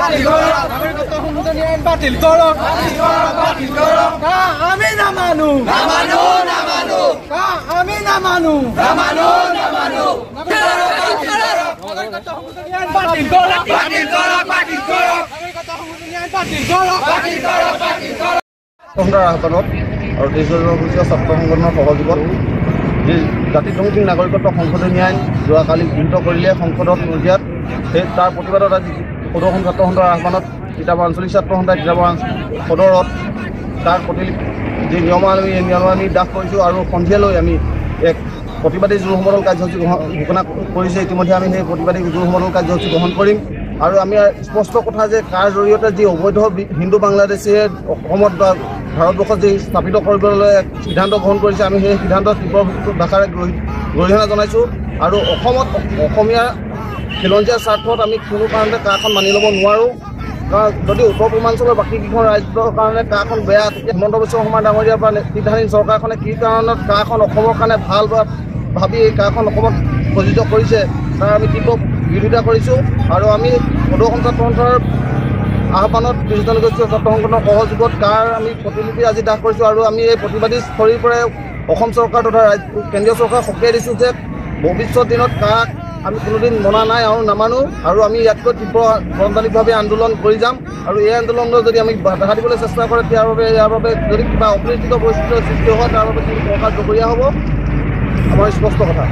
নাগৰিকত্ব সংশোধনী আইন বাতিল কৰক আমি নামানো আমি নামানো নাগৰিকত্ব সংশোধনী আইন বাতিল কৰক আহ্বানত আৰু দেশজনগোষ্ঠীয় ছাত্ৰ সংগঠনৰ সহযোগত যি জাতিজনগোষ্ঠী নাগৰিকত্ব সংশোধনী আইন যোৱাকালি গৃহীত কৰিলে সংসদত মজিয়াত সেই তাৰ প্ৰতিবাদত আজি সদৌসম ছাত্ৰ সন্থাৰ আহ্বানত তিতাবৰ আঞ্চলিক ছাত্ৰ সন্থাই তিতাবৰ সদৰত তাৰ প্ৰতিলিপি যি নিয়মাৱলী এই নিয়মাৱলী দাখ কৰিছোঁ আৰু সন্ধিয়ালৈ আমি এক প্ৰতিবাদী জোৰ সমদল কাৰ্যসূচী ঘোষণা কৰিছে। ইতিমধ্যে আমি সেই প্ৰতিবাদী জোৰ সমদল কাৰ্যসূচী গ্ৰহণ কৰিম আৰু আমি স্পষ্ট কথা যে কাৰ জৰিয়তে যি অবৈধ হিন্দু বাংলাদেশীয়ে অসমত বা ভাৰতবৰ্ষত যি স্থাপিত কৰিবলৈ এক সিদ্ধান্ত গ্ৰহণ কৰিছে আমি সেই সিদ্ধান্তত তীব্ৰ ভাষাৰে গৰিহণা জনাইছোঁ আৰু অসমত অসমীয়া খিলঞ্জীয়াৰ স্বাৰ্থত আমি কোনো কাৰণতে কাখন মানি ল'ব নোৱাৰোঁ। কাৰণ যদি উত্তৰ পূৰ্বাঞ্চলৰ বাকীকেইখন ৰাজ্যৰ কাৰণে কাখন বেয়া তেতিয়া হিমন্ত বিশ্ব শৰ্মা ডাঙৰীয়াৰ পৰা নেতৃত্বাধীন চৰকাৰখনে কি কাৰণত কাখন অসমৰ কাৰণে ভাল বা ভাবি এই কাখন অসমত প্ৰযোজ্য কৰিছে তাৰ আমি তীব্ৰ বিৰোধিতা কৰিছোঁ আৰু আমি সদৌসম ছাত্ৰ সন্থাৰ আহ্বানত জাতিজনগোষ্ঠীয় ছাত্ৰ সংগঠনৰ সহযোগত কাৰ আমি প্ৰতিলিপি আজি দাখ কৰিছোঁ আৰু আমি এই প্ৰতিবাদী স্থলীৰ পৰাই অসম চৰকাৰ তথা কেন্দ্ৰীয় চৰকাৰক সকীয়াই দিছোঁ যে ভৱিষ্যত দিনত কাক আমি কোনোদিন মনা নাই আৰু নামানো আৰু আমি ইয়াতকৈ তীব্ৰ গণতান্ত্ৰিকভাৱে আন্দোলন কৰি যাম আৰু এই আন্দোলনত যদি আমি বাধা দিবলৈ চেষ্টা কৰে ইয়াৰ বাবে যদি কিবা অপ্ৰয়োজিত পৰিস্থিতিৰ সৃষ্টি হয় তাৰ বাবে চৰকাৰ জগৰীয়া হ'ব আমাৰ স্পষ্ট কথা।